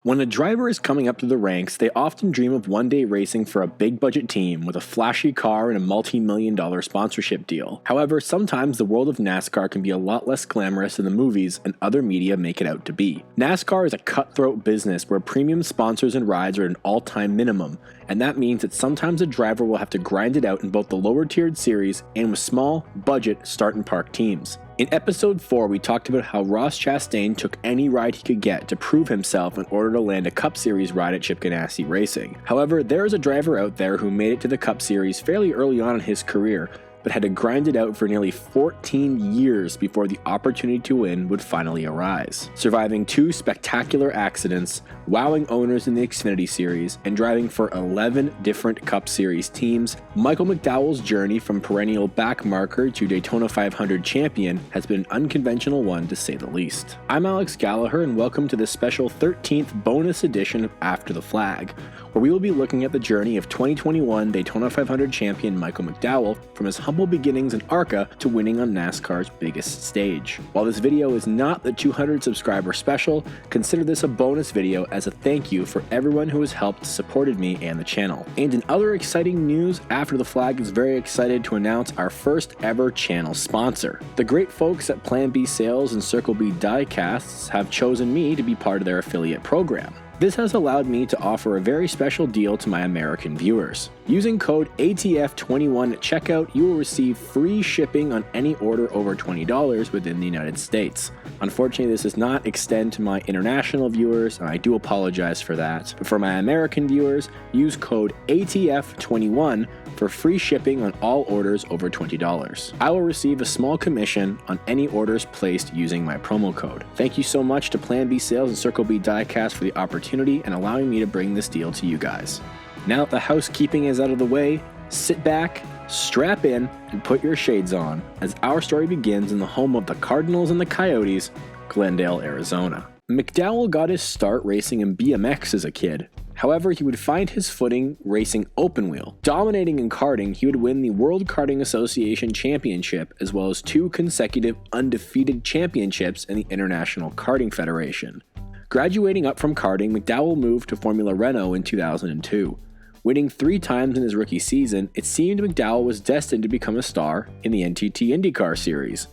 When a driver is coming up through the ranks, they often dream of one day racing for a big budget team with a flashy car and a multi-million-dollar sponsorship deal. However, sometimes the world of NASCAR can be a lot less glamorous than the movies and other media make it out to be. NASCAR is a cutthroat business where premium sponsors and rides are at an all-time minimum, and that means that sometimes a driver will have to grind it out in both the lower tiered series and with small, budget, start and park teams. In episode 4, we talked about how Ross Chastain took any ride he could get to prove himself in order to land a Cup Series ride at Chip Ganassi Racing. However, there is a driver out there who made it to the Cup Series fairly early on in his career, but had to grind it out for nearly 14 years before the opportunity to win would finally arise. Surviving 2 spectacular accidents, wowing owners in the Xfinity Series, and driving for 11 different Cup Series teams, Michael McDowell's journey from perennial backmarker to Daytona 500 champion has been an unconventional one to say the least. I'm Alex Gallagher and welcome to this special 13th bonus edition of After the Flag, where we will be looking at the journey of 2021 Daytona 500 champion Michael McDowell from his humble beginnings in ARCA to winning on NASCAR's biggest stage. While this video is not the 200 subscriber special, consider this a bonus video as a thank you for everyone who has helped supported me and the channel. And in other exciting news, After the Flag is very excited to announce our first ever channel sponsor. The great folks at Plan B Sales and Circle B Diecasts have chosen me to be part of their affiliate program. This has allowed me to offer a very special deal to my American viewers. Using code ATF21 at checkout, you will receive free shipping on any order over $20 within the United States. Unfortunately, this does not extend to my international viewers, and I do apologize for that. But for my American viewers, use code ATF21 for free shipping on all orders over $20. I will receive a small commission on any orders placed using my promo code. Thank you so much to Plan B Sales and Circle B Diecast for the opportunity and allowing me to bring this deal to you guys. Now that the housekeeping is out of the way, sit back, strap in, and put your shades on as our story begins in the home of the Cardinals and the Coyotes, Glendale, Arizona. McDowell got his start racing in BMX as a kid. However, he would find his footing racing open wheel. Dominating in karting, he would win the World Karting Association Championship as well as 2 consecutive undefeated championships in the International Karting Federation. Graduating up from karting, McDowell moved to Formula Renault in 2002. Winning 3 times in his rookie season, it seemed McDowell was destined to become a star in the NTT IndyCar series.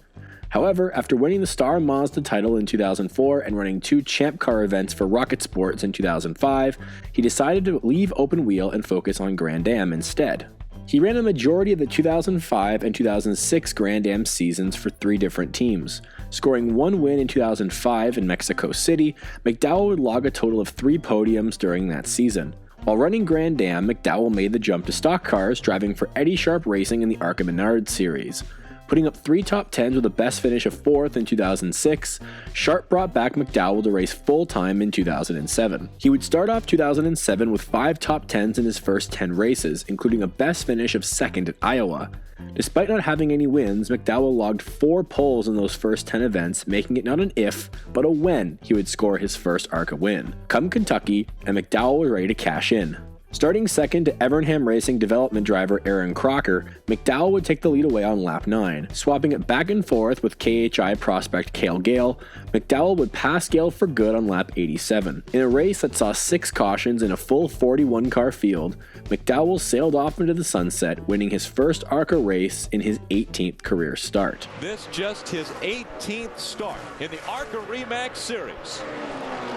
However, after winning the Star Mazda title in 2004 and running 2 Champ Car events for Rocket Sports in 2005, he decided to leave open wheel and focus on Grand Am instead. He ran a majority of the 2005 and 2006 Grand Am seasons for 3 different teams. Scoring 1 win in 2005 in Mexico City, McDowell would log a total of 3 podiums during that season. While running Grand Am, McDowell made the jump to stock cars, driving for Eddie Sharp Racing in the ARCA Menard series. Putting up 3 top 10s with a best finish of 4th in 2006, Sharp brought back McDowell to race full-time in 2007. He would start off 2007 with 5 top 10s in his first 10 races, including a best finish of 2nd at Iowa. Despite not having any wins, McDowell logged 4 poles in those first 10 events, making it not an if, but a when he would score his first ARCA win. Come Kentucky, and McDowell was ready to cash in. Starting second to Evernham Racing development driver Aaron Crocker, McDowell would take the lead away on lap 9. Swapping it back and forth with KHI prospect Cale Gale, McDowell would pass Gale for good on lap 87. In a race that saw 6 cautions in a full 41-car field, McDowell sailed off into the sunset, winning his first ARCA race in his 18th career start. This just his 18th start in the ARCA REMAX Series.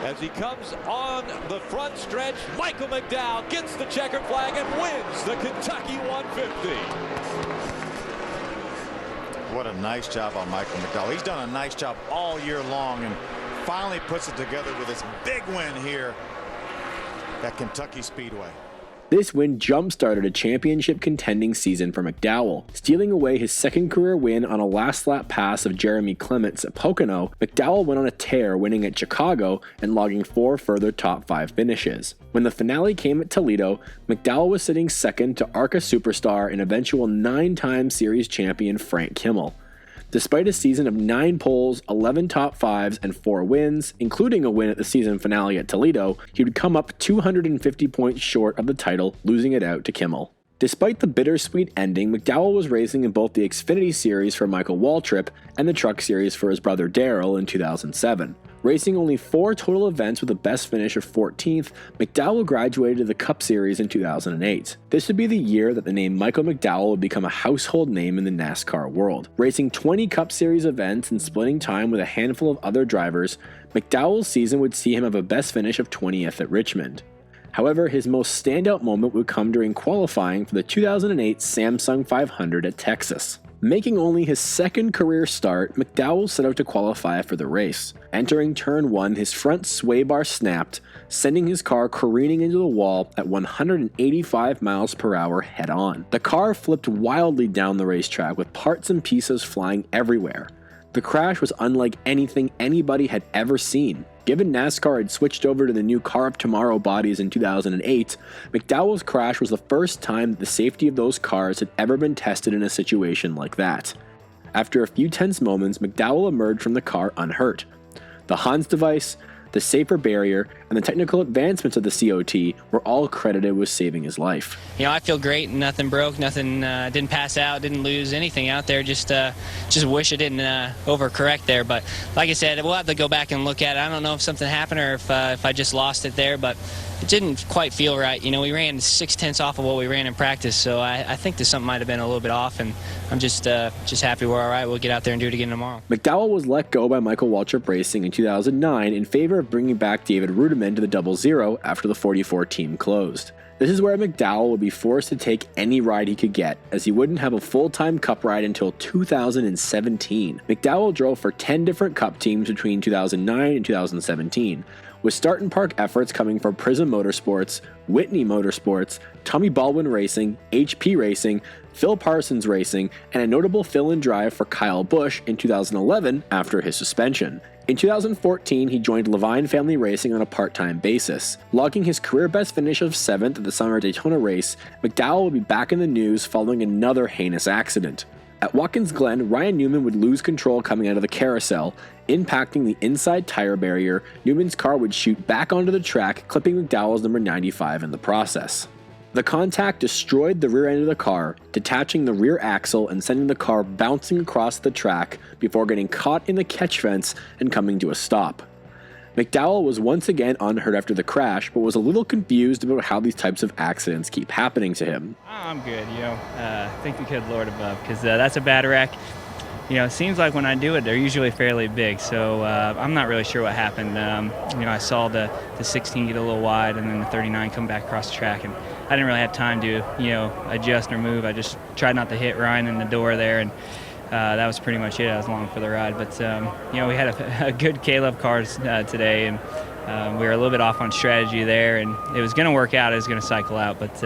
As he comes on the front stretch, Michael McDowell gets the checkered flag and wins the Kentucky 150. What a nice job on Michael McDowell. He's done a nice job all year long and finally puts it together with his big win here at Kentucky Speedway. This win jump-started a championship contending season for McDowell. Stealing away his 2nd career win on a last-lap pass of Jeremy Clements at Pocono, McDowell went on a tear, winning at Chicago and logging 4 further top 5 finishes. When the finale came at Toledo, McDowell was sitting second to ARCA superstar and eventual 9-time series champion Frank Kimmel. Despite a season of 9 poles, 11 top 5s, and 4 wins, including a win at the season finale at Toledo, he would come up 250 points short of the title, losing it out to Kimmel. Despite the bittersweet ending, McDowell was racing in both the Xfinity Series for Michael Waltrip and the Truck Series for his brother Darrell in 2007. Racing only 4 total events with a best finish of 14th, McDowell graduated to the Cup Series in 2008. This would be the year that the name Michael McDowell would become a household name in the NASCAR world. Racing 20 Cup Series events and splitting time with a handful of other drivers, McDowell's season would see him have a best finish of 20th at Richmond. However, his most standout moment would come during qualifying for the 2008 Samsung 500 at Texas. Making only his second career start, McDowell set out to qualify for the race. Entering turn 1, his front sway bar snapped, sending his car careening into the wall at 185 miles per hour head on. The car flipped wildly down the racetrack with parts and pieces flying everywhere. The crash was unlike anything anybody had ever seen. Given NASCAR had switched over to the new Car of Tomorrow bodies in 2008, McDowell's crash was the first time that the safety of those cars had ever been tested in a situation like that. After a few tense moments, McDowell emerged from the car unhurt. The Hans device, the safer barrier, and the technical advancements of the COT were all credited with saving his life. You know, I feel great. Nothing broke, nothing didn't pass out, didn't lose anything out there. Just wish I didn't overcorrect there. But like I said, we'll have to go back and look at it. I don't know if something happened or if I just lost it there, but it didn't quite feel right. You know, we ran 6/10 off of what we ran in practice, so I think that something might have been a little bit off, and I'm just happy we're all right. We'll get out there and do it again tomorrow. McDowell was let go by Michael Waltrip Racing in 2009 in favor of bringing back David Rudiman to the 00 after the 44 team closed. This is where McDowell would be forced to take any ride he could get, as he wouldn't have a full-time Cup ride until 2017. McDowell drove for 10 different Cup teams between 2009 and 2017, with start and park efforts coming from Prism Motorsports, Whitney Motorsports, Tommy Baldwin Racing, HP Racing, Phil Parsons Racing, and a notable fill-in drive for Kyle Busch in 2011 after his suspension. In 2014, he joined Levine Family Racing on a part-time basis. Logging his career best finish of 7th at the Summer Daytona race, McDowell would be back in the news following another heinous accident. At Watkins Glen, Ryan Newman would lose control coming out of the carousel, impacting the inside tire barrier. Newman's car would shoot back onto the track, clipping McDowell's number 95 in the process. The contact destroyed the rear end of the car, detaching the rear axle and sending the car bouncing across the track before getting caught in the catch fence and coming to a stop. McDowell was once again unhurt after the crash, but was a little confused about how these types of accidents keep happening to him. I'm good, thank the good Lord above, because that's a bad wreck. It seems like when I do it, they're usually fairly big, so I'm not really sure what happened. I saw the 16 get a little wide and then the 39 come back across the track, and I didn't really have time to, adjust or move. I just tried not to hit Ryan in the door there, and that was pretty much it. I was along for the ride, but, we had a good K-Love car today, and we were a little bit off on strategy there, and it was going to work out. It was going to cycle out, but,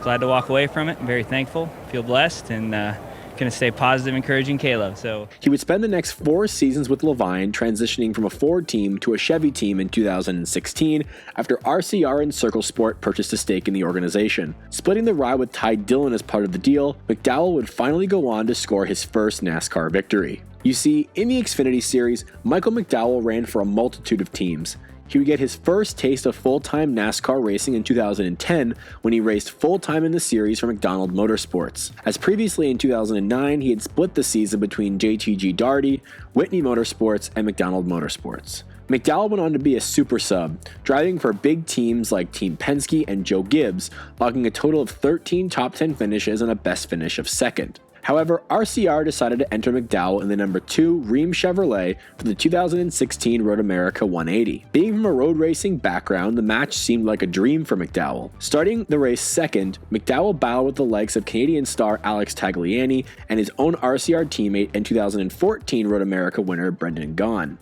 glad to walk away from it. I'm very thankful, feel blessed, and going to stay positive, encouraging Caleb. So he would spend the next 4 seasons with Levine, transitioning from a Ford team to a Chevy team in 2016 after RCR and Circle Sport purchased a stake in the organization. Splitting the ride with Ty Dillon as part of the deal, McDowell would finally go on to score his first NASCAR victory. You see, in the Xfinity Series, Michael McDowell ran for a multitude of teams. He would get his first taste of full-time NASCAR racing in 2010 when he raced full-time in the series for McDonald Motorsports. As previously in 2009, he had split the season between JTG Daugherty, Whitney Motorsports, and McDonald Motorsports. McDowell went on to be a super sub, driving for big teams like Team Penske and Joe Gibbs, logging a total of 13 top 10 finishes and a best finish of 2nd. However, RCR decided to enter McDowell in the number 2 Rheem Chevrolet for the 2016 Road America 180. Being from a road racing background, the match seemed like a dream for McDowell. Starting the race 2nd, McDowell battled with the likes of Canadian star Alex Tagliani and his own RCR teammate and 2014 Road America winner Brendan Gaughan.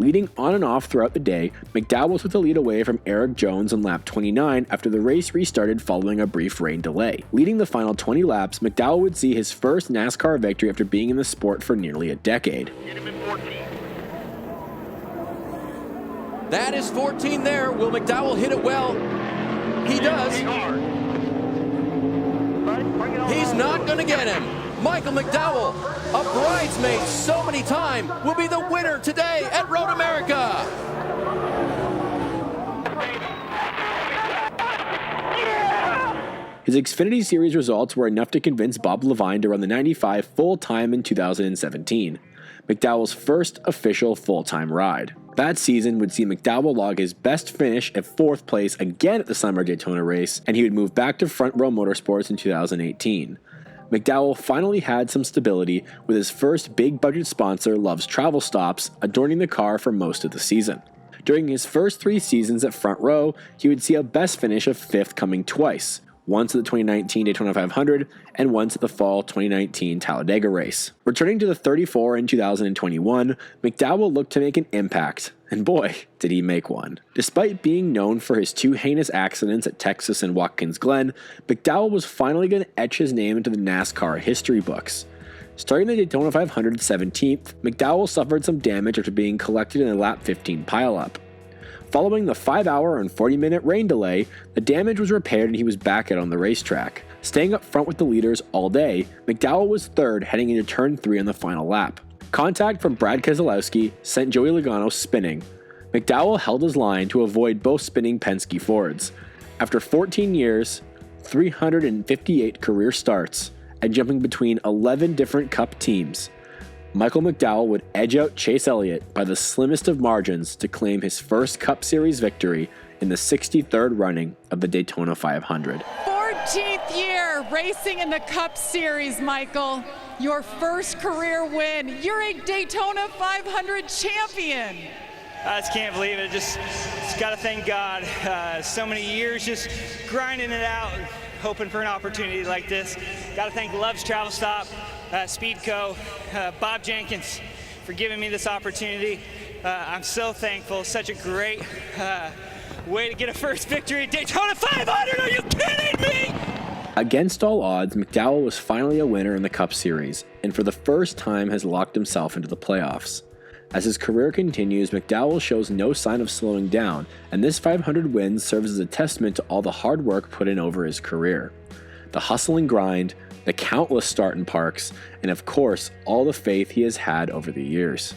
Leading on and off throughout the day, McDowell took the lead away from Eric Jones on lap 29 after the race restarted following a brief rain delay. Leading the final 20 laps, McDowell would see his first NASCAR victory after being in the sport for nearly a decade. That is 14 there. Will McDowell hit it well? He does. He's not going to get him. Michael McDowell, a bridesmaid so many times, will be the winner today at Road America. His Xfinity Series results were enough to convince Bob Levine to run the 95 full-time in 2017, McDowell's first official full-time ride. That season would see McDowell log his best finish at 4th place again at the Summer Daytona race, and he would move back to Front Row Motorsports in 2018. McDowell finally had some stability with his first big budget sponsor, Love's Travel Stops, adorning the car for most of the season. During his first 3 seasons at Front Row, he would see a best finish of 5th coming twice, once at the 2019 Daytona 500 and once at the fall 2019 Talladega race. Returning to the 34 in 2021, McDowell looked to make an impact, and boy, did he make one. Despite being known for his 2 heinous accidents at Texas and Watkins Glen, McDowell was finally going to etch his name into the NASCAR history books. Starting the Daytona 500 17th, McDowell suffered some damage after being collected in a lap 15 pileup. Following the 5-hour and 40-minute rain delay, the damage was repaired and he was back out on the racetrack. Staying up front with the leaders all day, McDowell was 3rd heading into turn 3 on the final lap. Contact from Brad Keselowski sent Joey Logano spinning. McDowell held his line to avoid both spinning Penske Fords. After 14 years, 358 career starts, and jumping between 11 different Cup teams, Michael McDowell would edge out Chase Elliott by the slimmest of margins to claim his first Cup Series victory in the 63rd running of the Daytona 500. 14th year racing in the Cup Series, Michael. Your first career win. You're a Daytona 500 champion. I just can't believe it. Just got to thank God. So many years just grinding it out, hoping for an opportunity like this. Got to thank Love's Travel Stop, Speedco, Bob Jenkins for giving me this opportunity. I'm so thankful. Such a great way to get a first victory at Daytona 500. Are you kidding me? Against all odds, McDowell was finally a winner in the Cup Series, and for the first time has locked himself into the playoffs. As his career continues, McDowell shows no sign of slowing down, and this 500 win serves as a testament to all the hard work put in over his career. The hustle and grind, the countless start and parks, and of course, all the faith he has had over the years.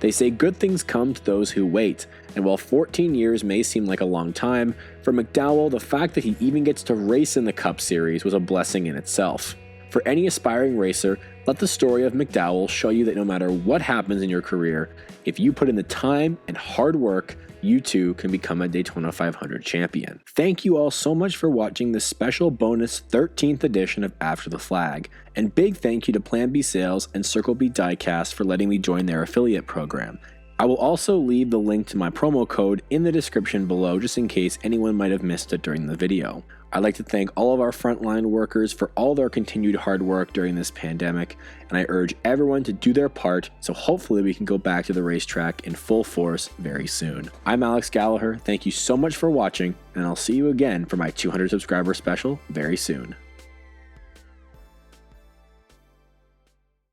They say good things come to those who wait, and while 14 years may seem like a long time, for McDowell, the fact that he even gets to race in the Cup Series was a blessing in itself. For any aspiring racer, let the story of McDowell show you that no matter what happens in your career, if you put in the time and hard work, you too can become a Daytona 500 champion. Thank you all so much for watching this special bonus 13th edition of After the Flag, and big thank you to Plan B Sales and Circle B Diecast for letting me join their affiliate program. I will also leave the link to my promo code in the description below just in case anyone might have missed it during the video. I'd like to thank all of our frontline workers for all their continued hard work during this pandemic, and I urge everyone to do their part so hopefully we can go back to the racetrack in full force very soon. I'm Alex Gallagher, thank you so much for watching, and I'll see you again for my 200 subscriber special very soon.